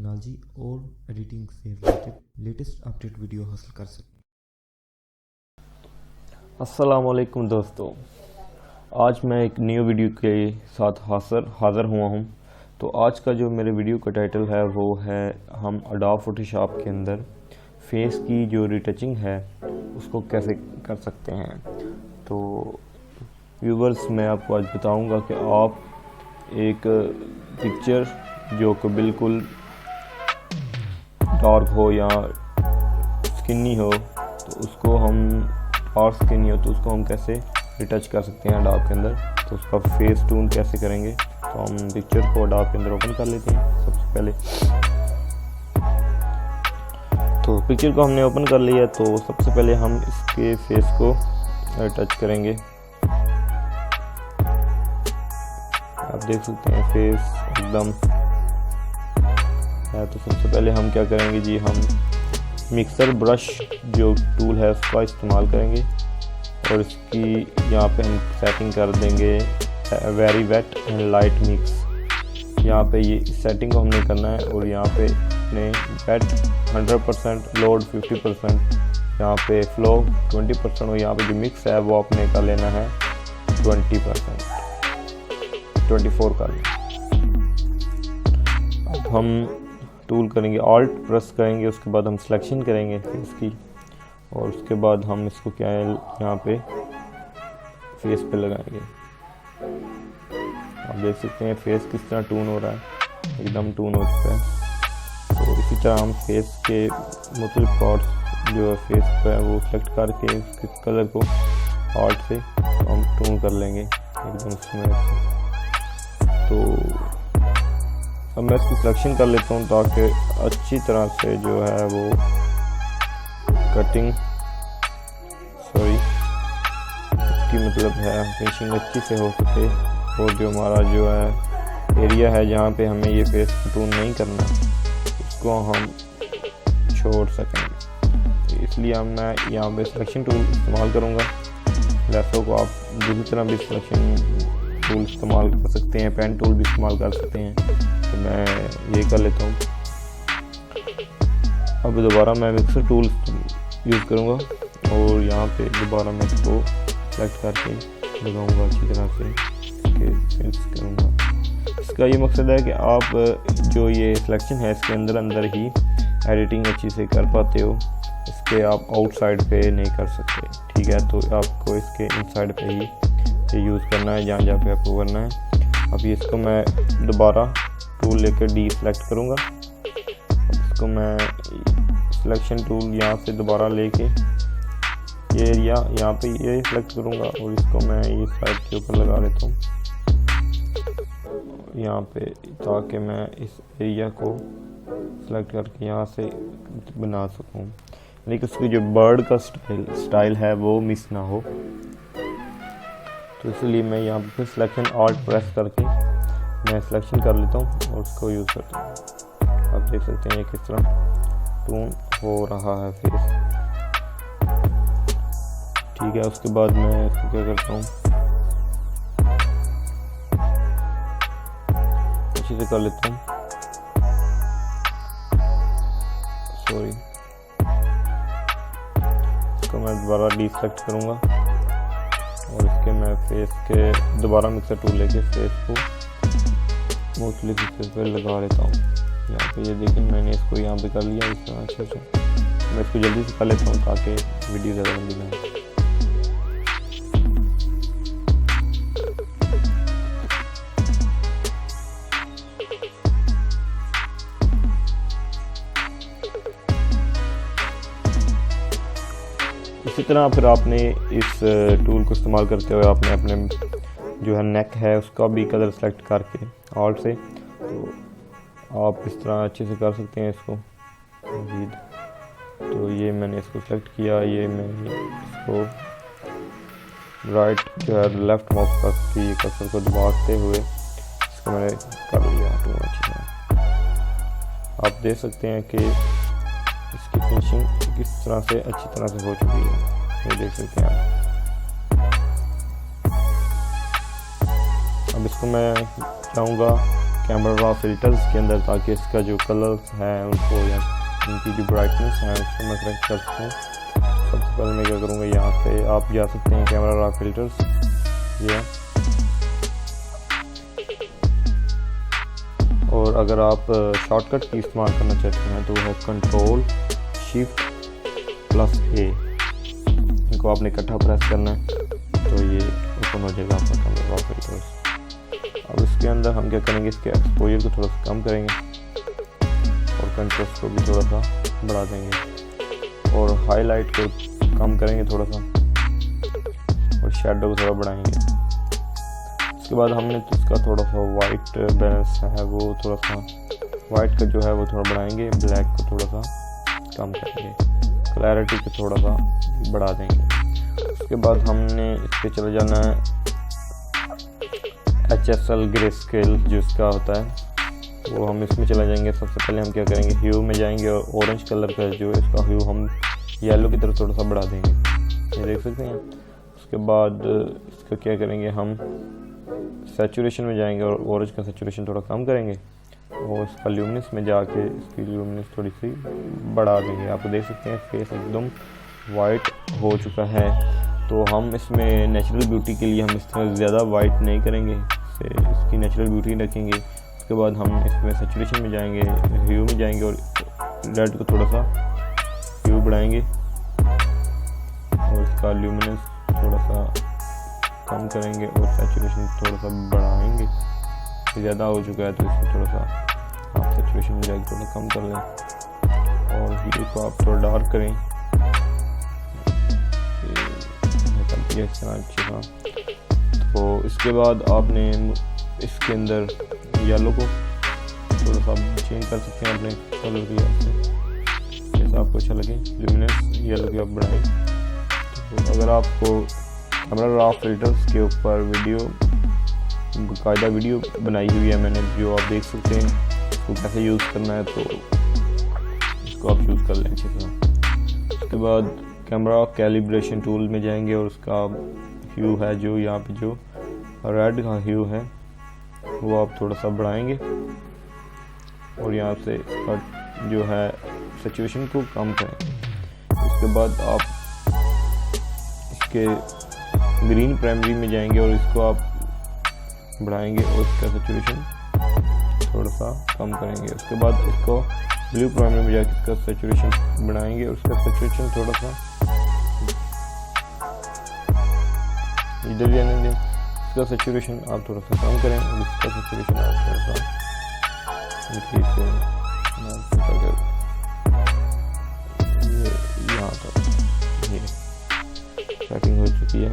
Technology और editing से related latest update video हासिल कर सकें। अस्सलाम वालेकुम दोस्तों, आज मैं एक न्यू वीडियो के साथ हाज़िर हुआ हूँ। तो आज का जो मेरे वीडियो का टाइटल है वो है हम अडोब फोटोशॉप के अंदर फेस की जो रिटचिंग है उसको कैसे कर सकते हैं। तो व्यूवर्स, मैं आपको आज बताऊंगा कि आप एक पिक्चर जो कि बिल्कुल डार्क हो या स्किनी हो, तो उसको हम डार्क स्किनी हो तो उसको हम कैसे रिटच कर सकते हैं अडोब के अंदर। तो उसका फेस टून कैसे करेंगे, तो हम पिक्चर को अडोब के अंदर ओपन कर लेते हैं। सबसे पहले तो पिक्चर को हमने ओपन कर लिया, तो सबसे पहले हम इसके फेस को टच करेंगे। आप देख सकते हैं फेस एकदम है। तो सबसे पहले हम क्या करेंगे जी, हम मिक्सर ब्रश जो टूल है उसका इस्तेमाल करेंगे और इसकी यहाँ पे हम सेटिंग कर देंगे very wet and light mix. यहाँ पे ये सेटिंग को हमने करना है और यहाँ पे अपने वेट 100%, लोड 50%, यहाँ पे फ्लो 20% और यहाँ पे जो मिक्स है वो अपने का लेना है 20%, 24 का लेना। अब हम टूल करेंगे, ऑल्ट प्रेस करेंगे, उसके बाद हम सिलेक्शन करेंगे फेस की और उसके बाद हम इसको क्या है यहाँ पे फेस पे लगाएंगे। आप देख सकते हैं फेस किस तरह टून हो रहा है, एकदम टून हो चुका है। तो इसी तरह हम फेस के मुख्तलिफ पार्ट्स जो है फेस पे है वो सेलेक्ट करके उसके कलर को ऑल्ट से हम टून कर लेंगे एकदम स्मूथ। तो अब मैं इसकी सिलेक्शन कर लेता हूँ ताकि अच्छी तरह से जो है वो कटिंग की मतलब है फिनिशिंग अच्छी से हो सके और जो हमारा जो है एरिया है जहाँ पे हमें ये फेस टून नहीं करना उसको हम छोड़ सकें। इसलिए मैं यहाँ पे सिलेक्शन टूल इस्तेमाल करूँगा। लेसों को आप दूसरी तरह भी सिलेक्शन टूल इस्तेमाल कर सकते हैं, पेन टूल भी इस्तेमाल कर सकते हैं। तो मैं ये कर लेता हूँ। अब दोबारा मैं मिक्सर टूल यूज़ करूँगा और यहाँ पे दोबारा मैं इसको सेलेक्ट करके लगाऊंगा, अच्छी तरह से इसके फिनिश करूँगा। इसका ये मकसद है कि आप जो ये सिलेक्शन है इसके अंदर ही एडिटिंग अच्छी से कर पाते हो, इसके आप आउटसाइड पे नहीं कर सकते। ठीक है, तो आपको इसके इनसाइड पे ही यूज़ करना है जहाँ पे आपको करना है। अभी इसको मैं दोबारा टूल लेकर डी सेलेक्ट करूँगा। इसको मैं सिलेक्शन टूल यहाँ से दोबारा लेके ये एरिया यहाँ पे ये सिलेक्ट करूँगा और इसको मैं ये साइड के ऊपर लगा लेता हूँ यहाँ पे, ताकि मैं इस एरिया को सिलेक्ट करके यहाँ से बना सकूँ, लेकिन उसकी जो बर्ड का स्टाइल है वो मिस ना हो। तो इसलिए मैं यहाँ पे सिलेक्शन ऑल्ट प्रेस करके मैं सिलेक्शन कर लेता हूँ और उसको यूज़ करता हूँ। आप देख सकते हैं किस तरह टून हो रहा है फेस। ठीक है, उसके बाद मैं इसको क्या करता हूँ, अच्छे से कर लेता हूँ। सॉरी, इसको मैं दोबारा डीसेलेक्ट करूँगा और इसके मैं फेस के दोबारा मिक्सर टूल लेके फेस को मुख्तलिफ हिस्से पे लगा लेता हूँ। यहाँ पे ये देखिए मैंने इसको यहाँ पे कर लिया इस तरह अच्छे से। मैं इसको जल्दी से कर लेता हूँ ताकि वीडियो ज़्यादा लंबी ना हो। इसी तरह फिर आपने इस टूल को इस्तेमाल करते हुए आपने अपने जो है नेक है उसका भी कलर सेलेक्ट करके ऑल्ट से, तो आप इस तरह अच्छे से कर सकते हैं इसको मज़ीद। तो ये मैंने इसको सेलेक्ट किया, ये मैं इसको राइट जो है लेफ़्ट माउस करके ये कर्सर को दबाते हुए इसको मैंने कर लिया तो अच्छी तरह। आप देख सकते हैं कि इसकी फिनिशिंग किस तरह से अच्छी तरह से हो चुकी है, ये देख सकते हैं आप। अब इसको मैं चाहूँगा कैमरा रॉ फिल्टर्स के अंदर, ताकि इसका जो कलर्स है उनको या इनकी जो ब्राइटनेस है उसको मैं करेक्ट कर सकूँ। सबसे पहले मैं क्या करूँगा, यहाँ पे आप जा सकते हैं कैमरा रॉ फिल्टर्स, ये। और अगर आप शॉर्टकट की इस्तेमाल करना चाहते हैं तो वो है Ctrl+Shift+A, इनको आपने इकट्ठा प्रेस करना है तो ये ओपन हो जाएगा आपका कैमरा रॉ फिल्टर्स। अब इसके अंदर हम क्या करेंगे, इसके एक्सपोजर को थोड़ा सा कम करेंगे और कंट्रास्ट को भी थोड़ा सा बढ़ा देंगे और हाईलाइट को कम करेंगे थोड़ा सा और शैडो को थोड़ा बढ़ाएंगे। उसके बाद हमने तो इसका थोड़ा सा वाइट बैलेंस है वो थोड़ा सा वाइट का जो है वो थोड़ा बढ़ाएंगे, ब्लैक को थोड़ा सा कम करेंगे, क्लैरिटी को थोड़ा सा बढ़ा देंगे। उसके बाद हमने इस पर चले जाना है HSL ग्रे स्केल जो इसका होता है वो हम इसमें चला जाएंगे। सबसे पहले हम क्या करेंगे, ह्यू में जाएंगे और ऑरेंज कलर का जो है इसका ह्यू हम येलो की तरफ थोड़ा सा बढ़ा देंगे, ये देख सकते हैं। उसके बाद इसका क्या करेंगे, हम सैचुरेशन में जाएंगे और ऑरेंज का सैचुरेशन थोड़ा कम करेंगे और इसका ल्यूमिनेंस में जाके इसकी ल्यूमिनेंस थोड़ी सी बढ़ा देंगे। आप देख सकते हैं फेस एकदम वाइट हो चुका है। तो हम इसमें नेचुरल ब्यूटी के लिए हम इस तरह ज़्यादा वाइट नहीं करेंगे, इसकी नेचुरल ब्यूटी रखेंगे। उसके बाद हम इसमें सैचुरेशन में जाएंगे, ह्यू में जाएंगे और रेड को थोड़ा सा ह्यू बढ़ाएंगे और इसका ल्यूमिनेंस थोड़ा सा कम करेंगे और सैचुरेशन थोड़ा सा बढ़ाएंगे। ज़्यादा हो चुका है तो इसको थोड़ा सा आप सैचुरेशन में जाके थोड़ा कम कर लें और ह्यू को आप थोड़ा डार्क करें इस तरह अच्छी तरह। तो इसके बाद आपने इसके अंदर येलो को थोड़ा सा चेंज कर सकते हैं अपने कलर के हिसाब से, जैसा आपको अच्छा लगे। ल्यूमिनेंस येलो की आप बढ़ाएं। तो अगर आपको कैमरा रॉ फिल्टर्स के ऊपर बाकायदा वीडियो बनाई हुई है मैंने, जो आप देख सकते हैं इसको कैसे यूज़ करना है, तो इसको आप यूज़ कर लें अच्छी तरह। उसके बाद कैमरा कैलिब्रेशन टूल में जाएंगे और उसका ह्यू है जो यहाँ पे जो रेड का ह्यू है वो आप थोड़ा सा बढ़ाएंगे और यहाँ से इसका जो है सैचुरेशन को कम करें। उसके बाद आप इसके ग्रीन प्राइमरी में जाएंगे और इसको आप बढ़ाएंगे और इसका सैचुरेशन थोड़ा सा कम करेंगे। उसके बाद इसको ब्लू प्राइमरी में जाकर इसका सैचुरेशन बढ़ाएंगे और उसका सैचुरेशन थोड़ा सा इधर भी आने दें। इसका सैचुरेशन आप थोड़ा सा कम करें और इसका सैचुरेशन आप थोड़ा सा इंक्रीज करें। ये यहाँ तक ये सेटिंग हो चुकी है।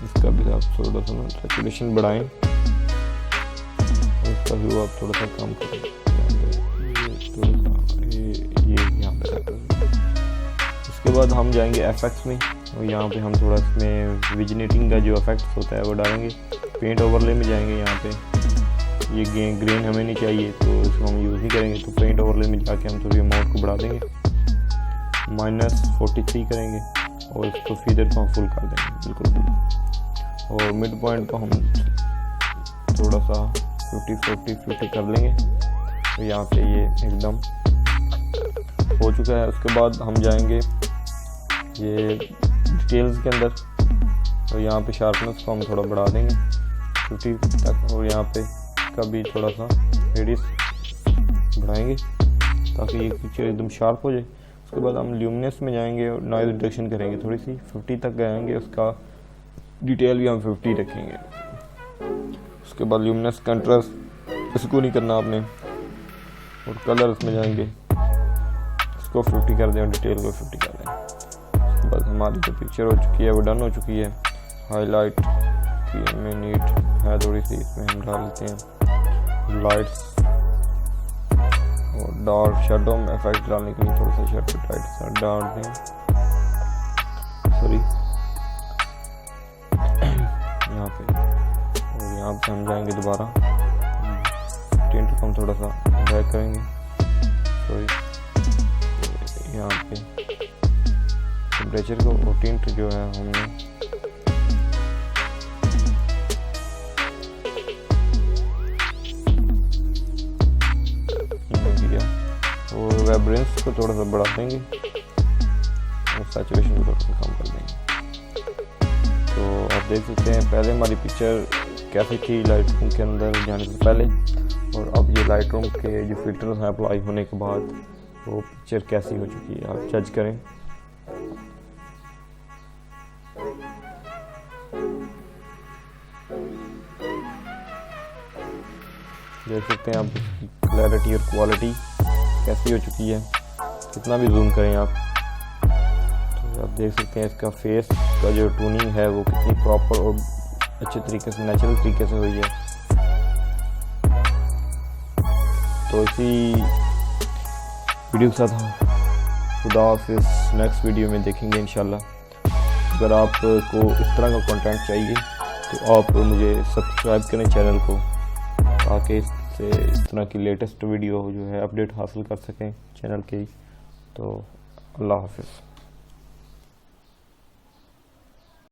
इसका भी आप थोड़ा सा सैचुरेशन बढ़ाएं और इसका व्यू आप थोड़ा सा कम करें, ये यहाँ पे रखें। उसके बाद हम जाएंगे एफेक्ट्स में और यहाँ पे हम थोड़ा इसमें विजनेटिंग का जो इफेक्ट्स होता है वो डालेंगे। पेंट ओवरले में जाएंगे, यहाँ पे ये ग्रेन हमें नहीं चाहिए तो इसको हम यूज़ नहीं करेंगे, तो पेंट ओवरले में जाके हम थोड़ी अमाउंट को बढ़ा देंगे, -43 करेंगे और इसको फीदर को हम फुल कर देंगे बिल्कुल फुल। और मिड पॉइंट को हम थोड़ा सा 50 कर लेंगे। तो यहाँ पे ये एकदम हो चुका है। उसके बाद हम जाएंगे ये डिटेल्स के अंदर, तो यहाँ पे शार्पनेस को हम थोड़ा बढ़ा देंगे 50 तक और यहाँ पे कभी थोड़ा सा रेडियस बढ़ाएंगे ताकि ये पिक्चर एकदम शार्प हो जाए। उसके बाद हम ल्यूमिनेंस में जाएंगे और नॉइज़ रिडक्शन करेंगे थोड़ी सी 50 तक जाएंगे, उसका डिटेल भी हम 50 रखेंगे। उसके बाद ल्यूमिनेंस कंट्रास्ट इसको नहीं करना आपने और कलर्स में जाएंगे, इसको 50 कर दें और डिटेल को 50 कर दें। बस हमारी जो पिक्चर हो चुकी है वो डन हो चुकी है। हाईलाइट की हमें नीड है थोड़ी सी, इसमें हम डाल लेते हैं लाइट्स और डार्क शेडो में इफेक्ट डालने के लिए थोड़ा सा शेडो टाइट सा डाल दें, सॉरी यहाँ पे। और यहाँ पे हम जाएंगे दोबारा टिंट को हम थोड़ा सा बैक करेंगे, सॉरी यहाँ पे टेम्परेचर को और टिंट जो है हमने और वाइब्रेंस को थोड़ा सा बढ़ा देंगे और सैचुरेशन को थोड़ा सा कम कर देंगे। तो आप देख सकते हैं पहले हमारी पिक्चर कैसी थी लाइट रूम के अंदर जाने से पहले, और अब ये लाइट रूम के जो फिल्टर्स हैं अप्लाई होने के बाद वो पिक्चर कैसी हो चुकी है, आप जज करें। देख सकते हैं आप क्लैरिटी और क्वालिटी कैसी हो चुकी है, कितना भी जूम करें आप तो आप देख सकते हैं इसका फेस का जो टूनिंग है वो कितनी प्रॉपर और अच्छे तरीके से नेचुरल तरीके से हुई है। तो इसी वीडियो के साथ खुदा हाफिज़, नेक्स्ट वीडियो में देखेंगे इंशाल्लाह। अगर आपको इस तरह का कंटेंट चाहिए तो आप मुझे सब्सक्राइब करें चैनल को, ताकि इससे इस तरह की लेटेस्ट वीडियो जो है अपडेट हासिल कर सकें चैनल की। तो अल्लाह हाफिज़।